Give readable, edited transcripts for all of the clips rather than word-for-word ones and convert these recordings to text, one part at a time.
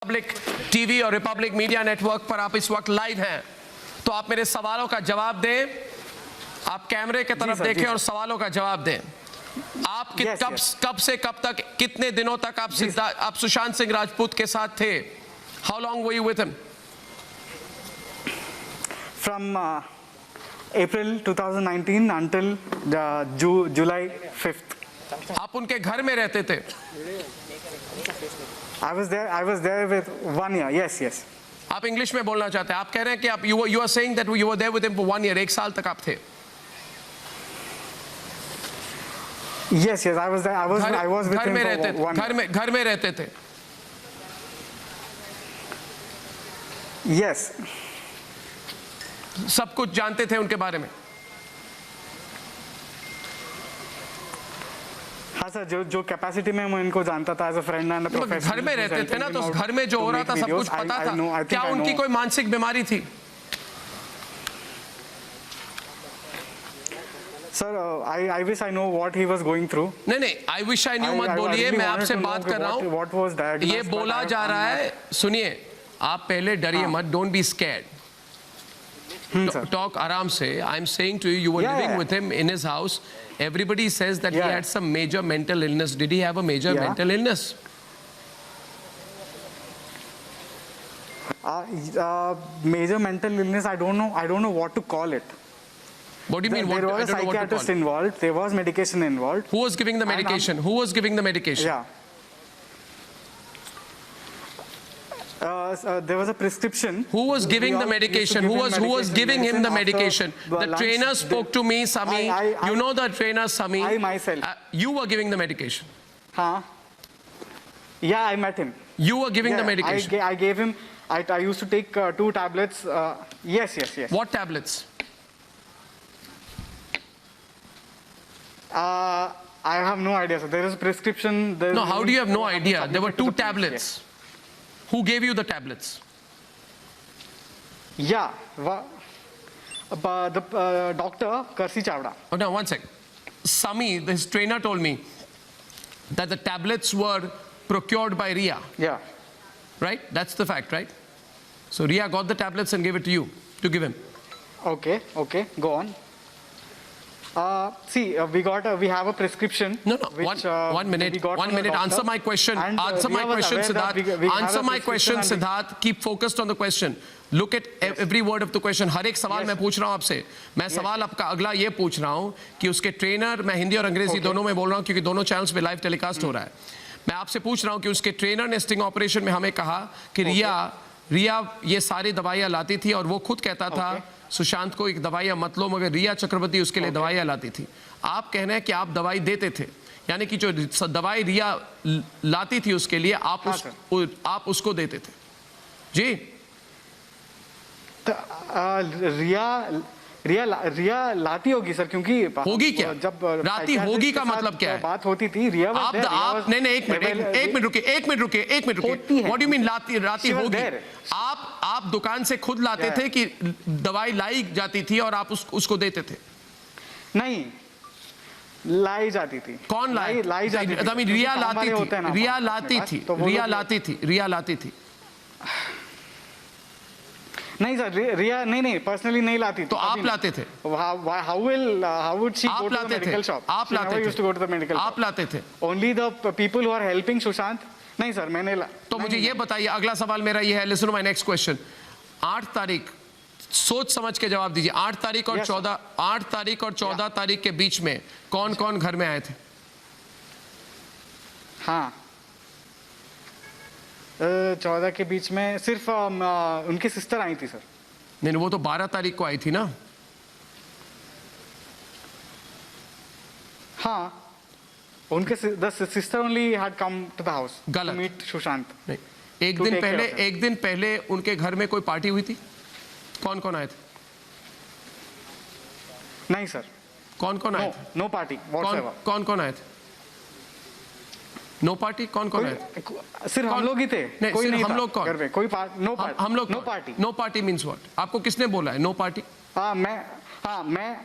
Republic TV और Republic media network पर आप इस वक्त लाइव हैं, तो आप मेरे सवालों का जवाब दें। आप कैमरे की तरफ देखें और सवालों का जवाब दें। आप कब से कब तक, कितने दिनों तक आप सुशांत सिंह राजपूत के साथ थे? How long were you with him? From April 2019 until July 5th. आप उनके घर में रहते थे? I was there with 1 year. Yes. आप इंग्लिश में बोलना चाहते हैं? आप कह रहे हैं कि आप you are saying that you were there with him for 1 year. 1 साल तक आप थे? Yes. I was there. I was with him for 1 year. घर में रहते थे? Yes. सब कुछ जानते थे उनके बारे में? हाँ सर, जो कैपेसिटी में मैं इनको जानता था as a friend and professor. घर में रहते थे ना, तो घर में जो हो रहा था सब कुछ पता था। क्या उनकी कोई मानसिक बीमारी थी? Sir, I wish I know what he was going through. नहीं, I wish I knew मत बोलिए, मैं आपसे बात कर रहा हूँ। ये बोला जा रहा है, सुनिए, आप पहले डरिए मत, डोंट बी स्कैर्ड, talk आराम से। I'm saying to you, you were living with him in his house. Everybody says that he had some major mental illness. Did he have a major mental illness? Major mental illness, I don't know what to call it. What do you mean? There was a psychiatrist involved. There was medication involved. Who was giving the medication? Who was giving the medication? Yeah. There was a prescription. Who was giving the medication? Who was giving him the medication? The trainer spoke to me, Sami. You know the trainer, Sami. I myself. You were giving the medication. Huh? Yeah, I met him. You were giving the medication. I gave him. I used to take 2 tablets. Yes. What tablets? I have no idea. So there is a prescription. No, how do you have no idea? There were 2 tablets. Who gave you the tablets? Yeah, the doctor, Karsi Chavda. Oh, no, one second. Sami, his trainer, told me that the tablets were procured by Ria. Yeah. Right? That's the fact, right? So Ria got the tablets and gave it to you, to give him. Okay, go on. See, we have a prescription. No, one minute. Answer my question. Answer my question, Siddharth. Answer my question, Siddharth. Keep focused on the question. Look at every word of the question. हर एक सवाल मैं पूछ रहा हूँ आपसे। मैं सवाल आपका अगला ये पूछ रहा हूँ कि उसके ट्रेनर, मैं हिंदी और अंग्रेजी दोनों में बोल रहा हूँ क्योंकि दोनों चैनल्स पे लाइव टेलीकास्ट हो रहा है। मैं आपसे पूछ रहा हूँ कि उसके ट्रेनर ने स्टिंग ऑपरेशन में हमें कहा कि रिया ये सारी दवाइयाँ लाती थी और वो खुद कहता था सुशांत को एक दवाइयाँ मत लो, मगर रिया चक्रवर्ती उसके लिए दवाइयाँ लाती थी। आप कह रहे हैं कि आप दवाई देते थे, यानी कि जो दवाई रिया लाती थी उसके लिए आप उसको देते थे जी? रिया लाती होगी सर, क्योंकि होगी क्या? जब राती होगी का मतलब क्या है? बात होती थी रिया। आप नहीं, एक मिनट रुकिए। व्हाट डू यू मीन राती होगी? आप दुकान से खुद लाते थे कि दवाई लाई जाती थी और आप उसको देते थे? नहीं, लाई जाती थी। कौन लाई जाती थी? रिया लाती थी। नहीं सर, रिया नहीं पर्सनली नहीं लाती। तो आप लाते थे? How would she go to the medical shop? आप लाते थे? Used to go to the medical shop. आप लाते थे? Only the people who are helping Sushant. नहीं सर, मैंने तो मुझे ये बताइए, अगला सवाल मेरा ये है, listen to my next question. 8 तारीख, सोच समझ के जवाब दीजिए। 8 तारीख और 14 तारीख के बीच में कौन कौन घर में आए थे? हाँ, 14 के बीच में सिर्फ उनकी सिस्टर आई थी सर। नहीं, वो तो 12 तारीख को आई थी ना? हाँ, उनके sister only had come to the house to meet Sushant. नहीं, एक दिन पहले उनके घर में कोई पार्टी हुई थी? कौन कौन आए थे? नहीं सर। कौन आए थे? No party. कौन आए थे? No party? कौन आए थे? सिर्फ हम लोग ही थे। कोई नहीं, हम लोग कौन? घर पे कोई हम लोग। No party. No party means what? आपको किसने बोला है नो पार्टी? मैं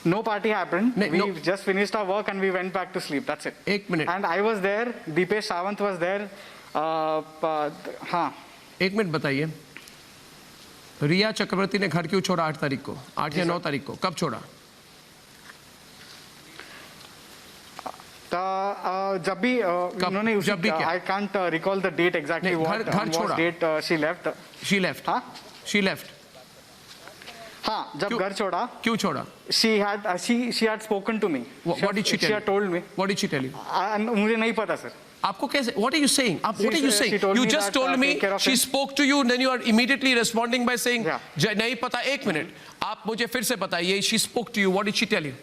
No party happened. We just finished our work and we went back to sleep. That's it. एक minute. And I was there. Deepesh Sawant was there. हाँ, एक minute बताइए, रिया चक्रवर्ती ने घर क्यों छोड़ा 8 तारीख को, 8 या 9 तारीख को, कब छोड़ा? जब भी उन्होंने जब भी क्या? I can't recall the date exactly घर छोड़ा, डेट शी लेफ्ट हाँ, शी लेफ्ट, हाँ, जब घर छोड़ा, क्यों छोड़ा? she had spoken to me. What did she tell you? She had told me. What did she tell you? मुझे नहीं पता सर. आपको कैसे? What are you saying? What are you saying? You just told me she spoke to you, and then you are immediately responding by saying, नहीं पता. एक minute, आप मुझे फिर से बताइए. She spoke to you. What did she tell you?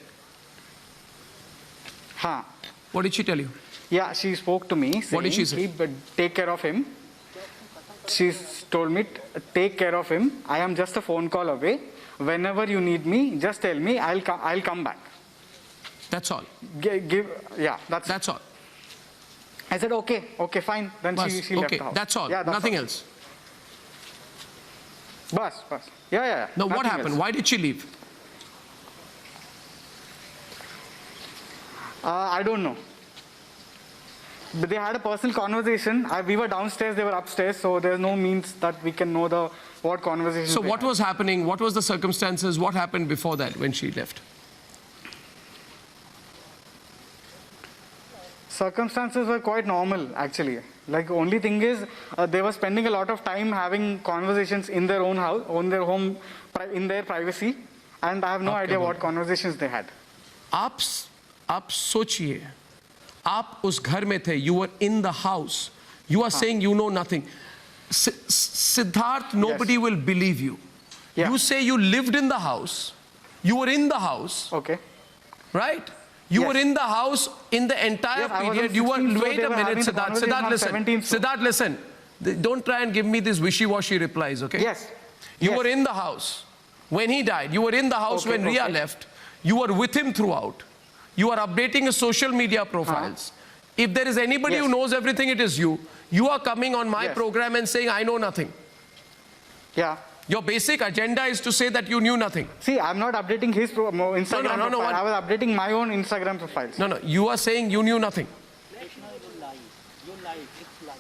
हाँ. What did she tell you? Yeah, she spoke to me. What did she say? Take care of him. She told me, take care of him. I am just a phone call away. Whenever you need me, just tell me. I'll come back. That's all. That's all. I said okay, fine. Then she left the house. That's all. Yeah, Nothing else. Bus. Yeah. Now what happened? Why did she leave? I don't know. But they had a personal conversation. We were downstairs, they were upstairs, so there's no means that we can know what conversation. So what was happening? What was the circumstances? What happened before that when she left? Circumstances were quite normal, actually. Like, only thing is, they were spending a lot of time having conversations in their own house, on their home, in their privacy, and I have no idea what conversations they had. आप सोचिए, आप उस घर में थे, you were in the house, you are saying you know nothing. Siddharth, nobody will believe you. You say you lived in the house, you were in the house, okay, right? You were in the house in the entire period. You were, wait a minute, Siddharth, listen. Don't try and give me these wishy-washy replies, okay? Yes. You were in the house when he died. You were in the house when Riya left. You were with him throughout. You are updating his social media profiles. If there is anybody who knows everything, it is you. You are coming on my program and saying, I know nothing. Yeah. Your basic agenda is to say that you knew nothing. See, I'm not updating his Instagram profile. I was updating my own Instagram profiles. No, you are saying you knew nothing. You lied. It's lie.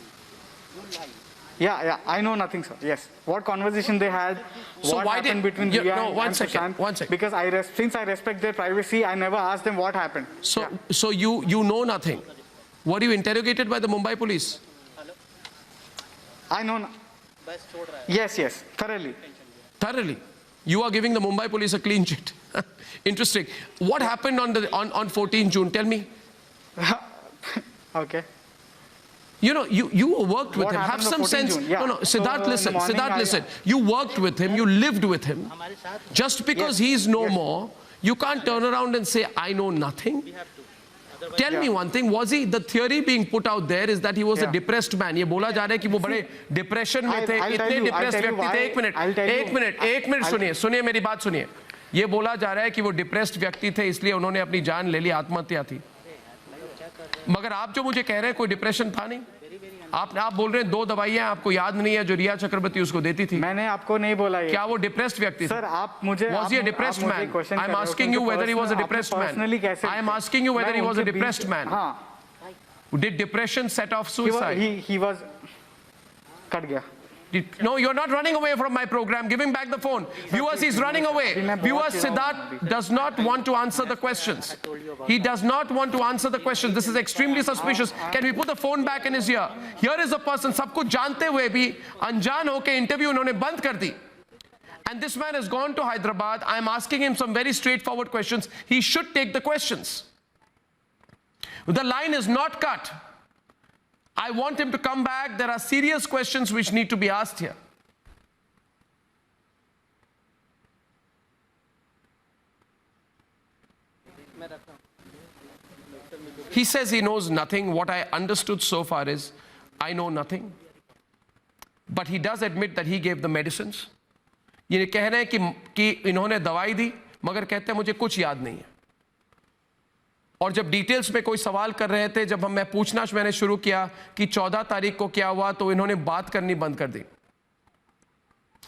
You lied. Yeah, I know nothing, sir. Yes. What conversation they had, so what why happened did, between Riya and one second. Because since I respect their privacy, I never asked them what happened. So you know nothing. Were you interrogated by the Mumbai police? I know. Yes, thoroughly. Thoroughly. You are giving the Mumbai police a clean sheet. Interesting. What happened on 14 June? Tell me. Okay. You know, you worked with him. Have some sense. Yeah. No, Siddharth, listen. Siddharth, listen. You worked with him. You lived with him. Just because he's no more, you can't turn around and say, I know nothing. Tell me one thing. Was he, the theory being put out there is that he was a depressed man. ये बोला जा रहा है कि वो बड़े depression में थे, इतने depressed व्यक्ति थे. एक मिनट सुनिए मेरी बात सुनिए. ये बोला जा रहा है कि वो depressed व्यक्ति थे इसलिए उन्होंने अपनी जान ले ली, आत्महत्या थी. मगर आप जो मुझे कह रहे हैं कोई डिप्रेशन था नहीं. आप बोल रहे हैं 2 दवाइयां आपको याद नहीं है जो रिया चक्रवर्ती उसको देती थी. मैंने आपको नहीं बोला ये. क्या वो डिप्रेस्ड व्यक्ति था? सर आप मुझे Was he a depressed man? I am asking you whether he was a depressed man. I am asking you whether he was a depressed man. हाँ. Did depression set off suicide? He was. Cut गया. No, you're not running away from my program. Give him back the phone. Viewers, he's running away. Viewers, Siddharth does not want to answer the questions. He does not want to answer the questions. This is extremely suspicious. Can we put the phone back in his ear? Here is a person, सब कुछ जानते हुए भी अनजान होके interview उन्होंने बंद कर दी. And this man has gone to Hyderabad. I am asking him some very straightforward questions. He should take the questions. The line is not cut. I want him to come back. There are serious questions which need to be asked here. He says he knows nothing. What I understood so far is, I know nothing. But he does admit that he gave the medicines. ये कह रहे हैं कि इन्होंने दवाई दी, मगर कहते हैं मुझे कुछ याद नहीं है. और जब डिटेल्स में कोई सवाल कर रहे थे, जब मैं पूछना मैंने शुरू किया कि 14 तारीख को क्या हुआ, तो इन्होंने बात करनी बंद कर दी.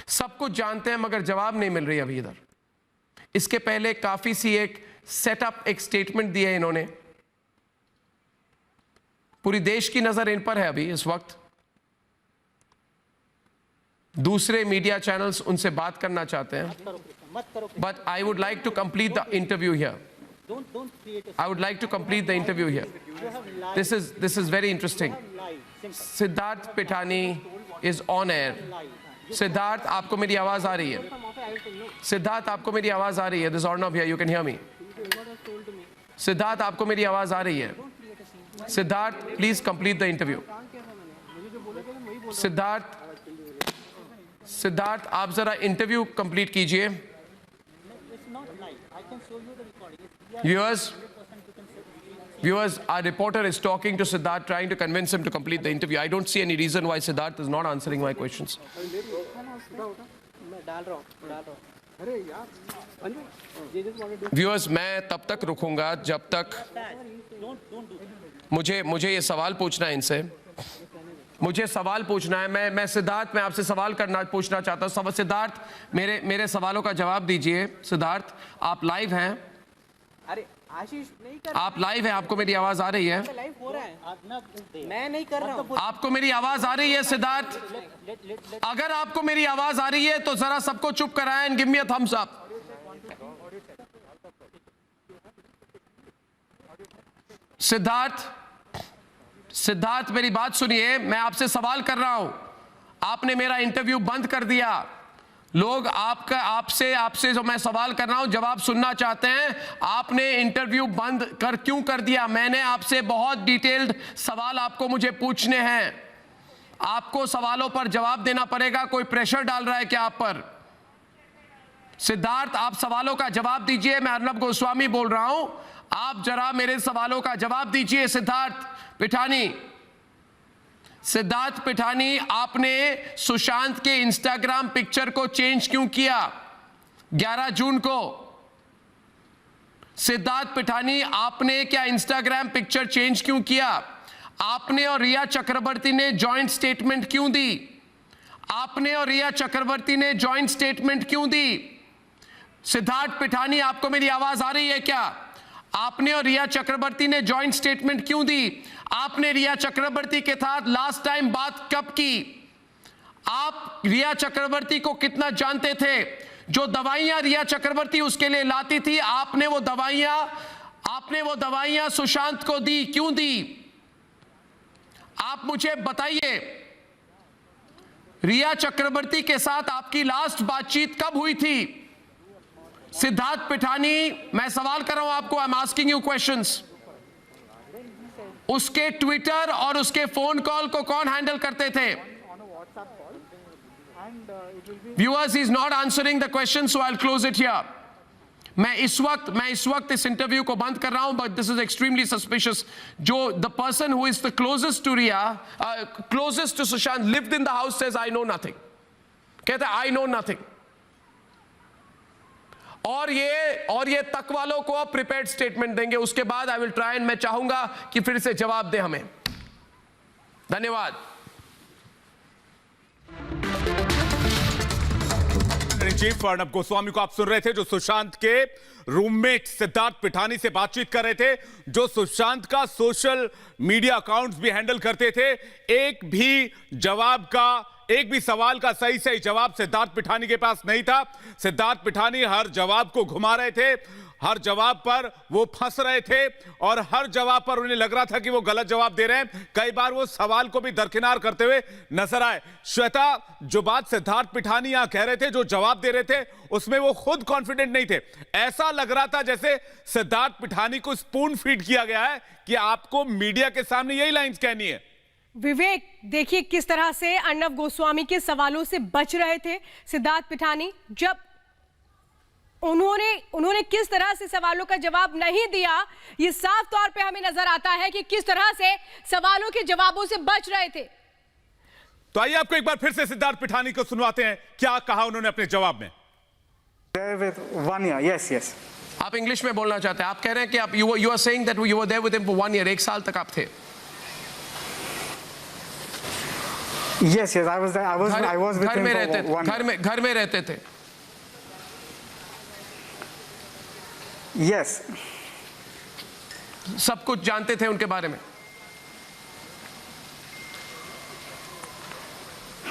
सब कुछ जानते हैं मगर जवाब नहीं मिल रही अभी इधर. इसके पहले काफी सी एक सेटअप, एक स्टेटमेंट दी है इन्होंने. पूरी देश की नजर इन पर है अभी इस वक्त. दूसरे मीडिया चैनल्स उनसे बात करना चाहते हैं, मत करो but I would like to complete the interview here. don't create a I would like to complete the interview here. you have lied This is very interesting. lied simple Siddharth Pithani is on air. Siddharth, आपको मेरी आवाज आ रही है? सिद्धार्थ, आपको मेरी आवाज आ रही है? This is Arnav here, you can hear me. Siddharth, आपको मेरी आवाज आ रही है? Siddharth, please complete the interview. Siddharth, आप जरा इंटरव्यू कंप्लीट कीजिए. it's not lied I can show you the recording Viewers, our reporter is talking to Siddharth, trying to convince him to complete the interview. I don't see any reason why Siddharth is not answering my questions. मैं डाल रहा हूँ अरे यार ये just wanted to Viewers, मैं तब तक रुकूंगा जब तक don't do मुझे ये सवाल पूछना है इनसे. मुझे सवाल पूछना है. मैं सिद्धार्थ, मैं आपसे सवाल पूछना चाहता हूँ. सिद्धार्थ, मेरे सवालों का जवाब दीजिए. सिद्धार्थ, आप लाइव हैं? अरे आशीष नहीं कर आप लाइव हैं? आपको मेरी आवाज आ रही है? लाइव हो रहा है Arnav मैं नहीं कर रहा हूँ आपको मेरी आवाज आ रही है सिद्धार्थ? अगर आपको मेरी आवाज आ रही है तो जरा सबको चुप कराएं and give me a thumbs up. Siddharth, मेरी बात सुनिए. मैं आपसे सवाल कर रहा हूं. आपने मेरा इंटरव्यू बंद कर दिया. लोग आपसे जो मैं सवाल कर रहा हूं जवाब सुनना चाहते हैं. आपने इंटरव्यू बंद क्यों कर दिया? मैंने आपसे बहुत डिटेल्ड सवाल आपको मुझे पूछने हैं. आपको सवालों पर जवाब देना पड़ेगा. कोई प्रेशर डाल रहा है क्या आप पर? सिद्धार्थ, आप सवालों का जवाब दीजिए. मैं अर्नब गोस्वामी बोल रहा हूं. आप जरा मेरे सवालों का जवाब दीजिए. सिद्धार्थ पिठानी, आपने सुशांत के इंस्टाग्राम पिक्चर को चेंज क्यों किया 11 जून को? सिद्धार्थ पिठानी, आपने क्या इंस्टाग्राम पिक्चर चेंज क्यों किया? आपने और रिया चक्रवर्ती ने जॉइंट स्टेटमेंट क्यों दी? आपने और रिया चक्रवर्ती ने जॉइंट स्टेटमेंट क्यों दी? सिद्धार्थ पिठानी, आपको मेरी आवाज आ रही है क्या? आपने और रिया चक्रवर्ती ने जॉइंट स्टेटमेंट क्यों दी? आपने रिया चक्रवर्ती के साथ लास्ट टाइम बात कब की? आप रिया चक्रवर्ती को कितना जानते थे? जो दवाइयां रिया चक्रवर्ती उसके लिए लाती थी, आपने वो दवाइयां सुशांत को दी. क्यों दी? आप मुझे बताइए. रिया चक्रवर्ती के साथ आपकी लास्ट बातचीत कब हुई थी? सिद्धार्थ पिठानी, मैं सवाल कर रहा हूं आपको. I am asking you questions. उसके ट्विटर और उसके फोन कॉल को कौन हैंडल करते थे? Viewers, he is not answering the question, so I will close it here. मैं इस वक्त इस इंटरव्यू को बंद कर रहा हूं, but this is extremely suspicious. जो the person who is the closest to Rhea, closest to Sushant, lived in the house, says I know nothing. कहते आई नो नथिंग. और ये तक वालों को अब प्रिपेयर्ड स्टेटमेंट देंगे. उसके बाद आई विल ट्राई एंड मैं चाहूंगा कि फिर से जवाब दे हमें. धन्यवाद. चीफ अर्नब गोस्वामी को आप सुन रहे थे, जो सुशांत के रूममेट सिद्धार्थ पिठानी से बातचीत कर रहे थे, जो सुशांत का सोशल मीडिया अकाउंट्स भी हैंडल करते थे. एक भी सवाल का सही जवाब सिद्धार्थ पिठानी के पास नहीं था. सिद्धार्थ पिठानी हर जवाब को घुमा रहे थे, हर जवाब पर वो फंस रहे थे और हर जवाब पर उन्हें लग रहा था कि वो गलत जवाब दे रहे हैं. कई बार वो सवाल को भी दरकिनार करते हुए नजर आए. श्वेता, जो बात सिद्धार्थ पिठानी यहां कह रहे थे, जो जवाब दे रहे थे, उसमें वो खुद कॉन्फिडेंट नहीं थे. ऐसा लग रहा था जैसे सिद्धार्थ पिठानी को स्पून फीड किया गया है कि आपको मीडिया के सामने यही लाइंस कहनी है. विवेक, देखिए किस तरह से अर्नब गोस्वामी के सवालों से बच रहे थे सिद्धार्थ पिठानी. जब उन्होंने किस तरह से सवालों का जवाब नहीं दिया, ये साफ तौर पे हमें नजर आता है कि किस तरह से सवालों के जवाबों से बच रहे थे. तो आइए आपको एक बार फिर से सिद्धार्थ पिठानी को सुनवाते हैं, क्या कहा उन्होंने अपने जवाब में. with 1 year. Yes. आप इंग्लिश में बोलना चाहते हैं. आप कह रहे हैं कि आप you are saying that you were there with him for 1 year. 1 साल तक आप थे. Yes, I was there. I was with him for 1 year. घर में रहते थे. Yes. सब कुछ जानते थे उनके बारे में.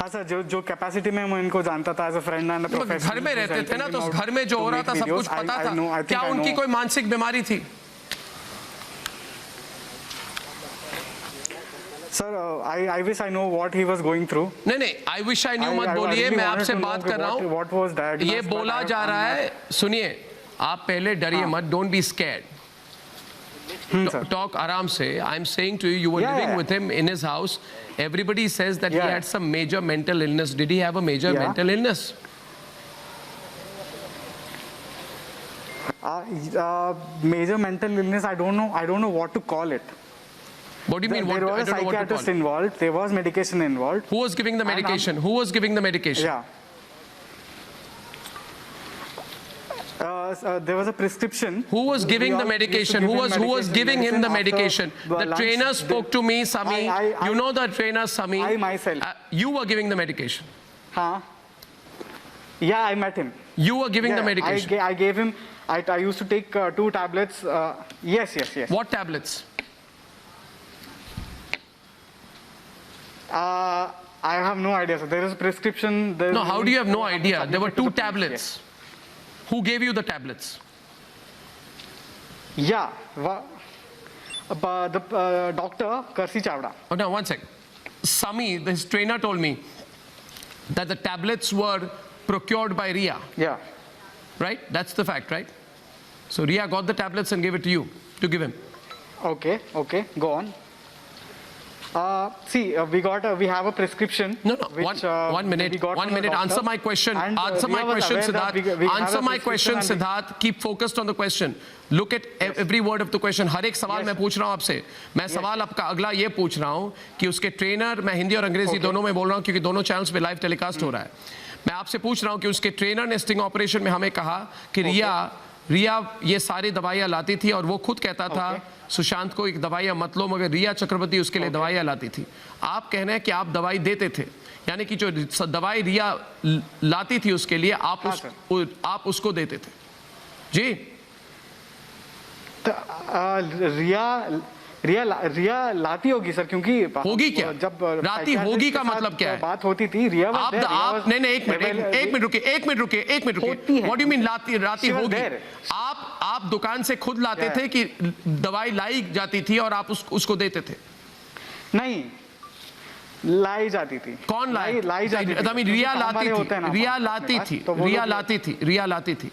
हाँ सर, जो कैपेसिटी में मैं इनको जानता था as a friend and professor. घर में रहते थे ना, तो घर में जो हो रहा था सब कुछ पता था। क्या उनकी कोई मानसिक बीमारी थी? Sir I wish I know what he was going through. नहीं, आई विश आई न्यू मत बोलिए, मैं आपसे बात कर रहा हूँ। ये बोला जा रहा है, सुनिए, आप पहले डरिए मत, डोंट बी स्कैर्ड, talk आराम से। I'm saying to you, you were living with him in his house. Everybody says that he had some major mental illness. Did he have a major mental illness? Major mental illness, I don't know what to call it. What do you mean? There was a psychiatrist involved. There was medication involved. Who was giving the medication? Who was giving the medication? Yeah. There was a prescription. Who was giving the medication? Who was giving him the medication? The trainer spoke to me, Sami. You know the trainer, Sami. I myself. You were giving the medication. Huh? Yeah, I met him. You were giving the medication. I gave him. I used to take 2 tablets. Yes. What tablets? I have no idea. So there is a prescription. No, how do you have no idea? There were 2 tablets. Who gave you the tablets? Yeah. The doctor, Karsi Chavda. Oh, now, one sec. Sami, his trainer told me that the tablets were procured by Ria. Yeah. Right? That's the fact, right? So Ria got the tablets and gave it to you to give him. Okay. Go on. See, we have a prescription. No. Which, one minute. Answer my question. Answer my question, Siddharth. Answer my question, Siddharth. Keep focused on the question. Look at every word of the question. हर एक सवाल मैं पूछ रहा हूँ आपसे. मैं सवाल आपका अगला ये पूछ रहा हूँ कि उसके ट्रेनर, मैं हिंदी और अंग्रेजी दोनों में बोल रहा हूँ क्योंकि दोनों चैनल्स पे लाइव टेलीकास्ट हो रहा है. मैं आपसे पूछ रहा हूँ कि उसके ट्रेनर ने स्टिंग ऑपरेशन में हमें कहा कि रिया ये सारी दवाइयाँ लाती थी और वो खुद कहता था सुशांत को एक दवाइयाँ मत लो, मगर रिया चक्रवर्ती उसके लिए दवाइयाँ लाती थी. आप कह रहे हैं कि आप दवाई देते थे, यानी कि जो दवाई रिया लाती थी उसके लिए आप उसको देते थे जी? रिया लाती होगी सर, क्योंकि होगी क्या? जब लाती होगी का मतलब क्या है? बात होती थी रिया आप नहीं एक मिनट रुकिए. व्हाट डू यू मीन लाती होगी? आप दुकान से खुद लाते थे कि दवाई लाई जाती थी और आप उसको देते थे? नहीं, लाई जाती थी. कौन लाई जाती थी? रिया लाती थी.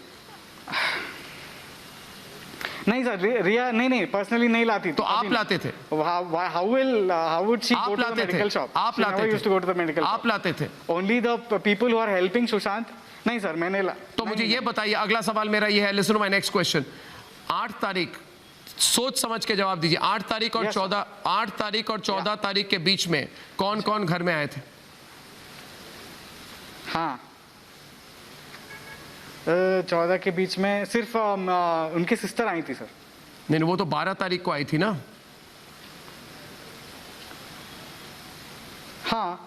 नहीं सर, रिया नहीं पर्सनली नहीं लाती. तो आप लाते थे? How would she go to the medical shop? आप लाते थे? used to go to the medical shop. आप लाते थे? Only the people who are helping Sushant. नहीं सर, मैंने तो मुझे ये बताइए, अगला सवाल मेरा ये है. Listen to my next question. 8 तारीख, सोच समझ के जवाब दीजिए. 8 तारीख और 14 तारीख के बीच में कौन कौन घर में आए थे? हाँ, 14 के बीच में सिर्फ उनकी सिस्टर आई थी सर. नहीं, वो तो 12 तारीख को आई थी ना. हाँ,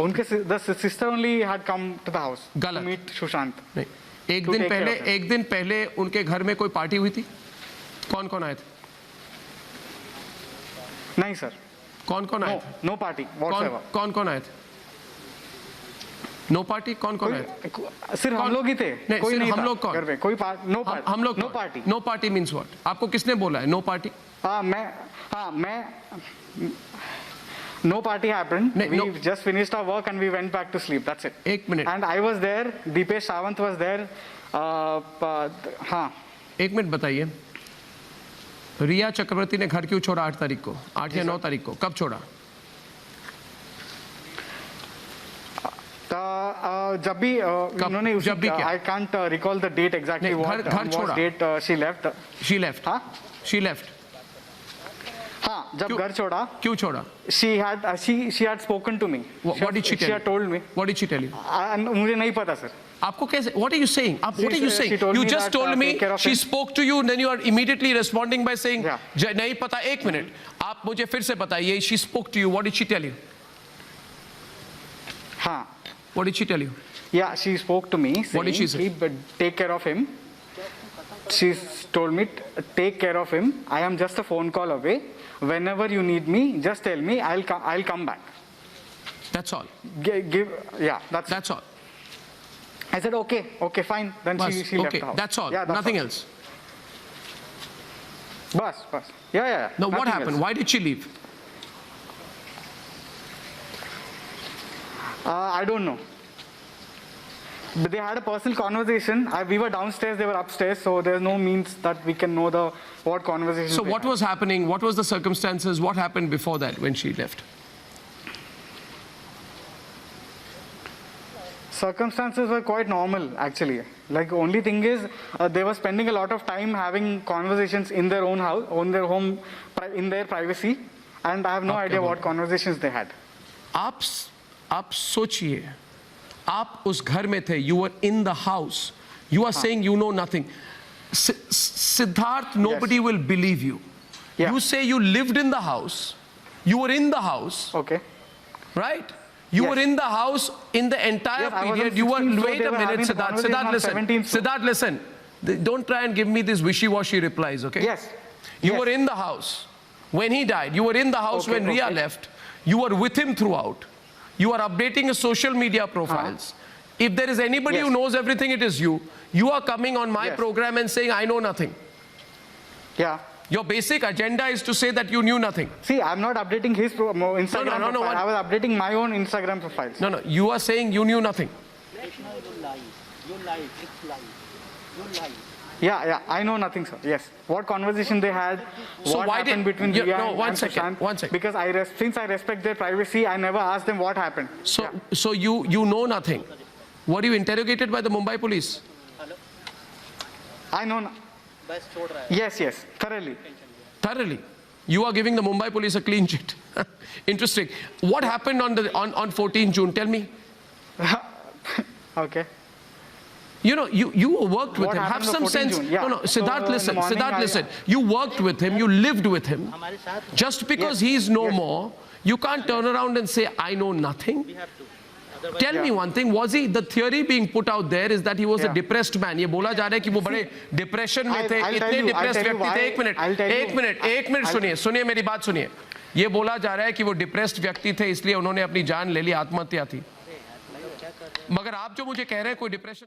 उनके sister only had come to the house to meet Sushant. नहीं, एक दिन पहले उनके घर में कोई पार्टी हुई थी? कौन कौन आए थे? नहीं सर. कौन आए थे? No party. कौन आए थे? No party. कौन आए थे? सिर्फ हम लोग ही थे. कोई नहीं. हम लोग कौन? घर पे कोई नो पार्टी. हम लोग no party. No party means what? आपको किसने बोला है नो पार्टी? मैं no party happened. We just finished our work and we went back to sleep. That's it. एक minute. And I was there. Deepesh Sawant was there. हाँ. एक minute बताइए, रिया चक्रवर्ती ने घर क्यों छोड़ा 8 तारीख को? 8 या 9 तारीख को कब छोड़ा? जब भी उन्होंने I can't recall the date exactly. What date she left. She left. हाँ? She left. हाँ, जब घर छोड़ा. क्यों छोड़ा? She had spoken to me. What did she tell you? She had told me. What did she tell you? मुझे नहीं पता सर. आपको कैसे? What are you saying? What are you saying? You just told me she spoke to you, and then you are immediately responding by saying नहीं पता. एक minute, आप मुझे फिर से बताइए. She spoke to you. What did she tell you? हाँ. What did she tell you? Yeah, she spoke to me. What did she say? Take care of him. She told me, take care of him. I am just a phone call away. Whenever you need me, just tell me. I'll come back. That's all. That's all. I said, okay, fine. Then Bas, she left okay, the house. that's all. Yeah, Nothing all. else. Bas. Yeah. Now, what nothing happened? else. Why did she leave? I don't know. But they had a personal conversation. We were downstairs, they were upstairs, so there's no means that we can know what conversation. So what was happening? What was the circumstances? What happened before that when she left? Circumstances were quite normal, actually. Like, only thing is, they were spending a lot of time having conversations in their own house, on their home, in their privacy, and I have no idea what conversations they had. आप सोचिए, आप उस घर में थे, you were in the house. You are saying you know nothing. Siddharth, nobody will believe you. Yeah. You say you lived in the house. You were in the house, Okay. right? You Yes. were in the house in the entire Yes, I was on period. You were, 16th, so wait they a were minute, having the Siddharth. conversation Siddharth, on listen. 17th, so- Siddharth, listen. Don't try and give me these wishy-washy replies, okay? Yes. You Yes. were in the house when he died. You were in the house Okay, when Ria okay. left. You were with him throughout. You are updating his social media profiles. If there is anybody Yes. who knows everything, it is you. You are coming on my Yes. program and saying, I know nothing. Yeah. Your basic agenda is to say that you knew nothing. See, I'm not updating his Instagram no, profile. what- I was updating my own Instagram profiles. No, you are saying you knew nothing. Krishna, you lie. You lie. It's lie. You lie. Yeah, I know nothing, sir. Yes. What conversation they had, So what why happened did- between Yeah, Ria no, and one second, Sushant. one second. Because since I respect their privacy, I never asked them what happened. So you know nothing. Were you interrogated by the Mumbai police? I know. बस छोड़ रहा है. Yes, thoroughly. Thoroughly. You are giving the Mumbai police a clean sheet. Interesting. What happened on 14 June? Tell me. Okay. You know, you worked with What him. Have happened on some 14 sense. June? Yeah. No, So, Siddharth, in the listen. morning, Siddharth, I- listen. You worked with him. You lived with him. हमारे साथ Just because Yes. he's no Yes. more, you can't turn around and say, I know nothing. we have to. Otherwise, Tell me one thing, was he, the theory being put out there is that he was a Yeah. depressed man. ये बोला जा रहा है कि वो बड़े depression में थे, I'll tell इतने you डिप्रेस्ड व्यक्ति थे. why- एक मिनट, I'll tell you- एक मिनट सुनिए मेरी बात सुनिए. ये बोला जा रहा है कि वो डिप्रेस्ड व्यक्ति थे इसलिए उन्होंने अपनी जान ले ली, आत्महत्या थी. मगर आप जो मुझे कह रहे हैं कोई डिप्रेशन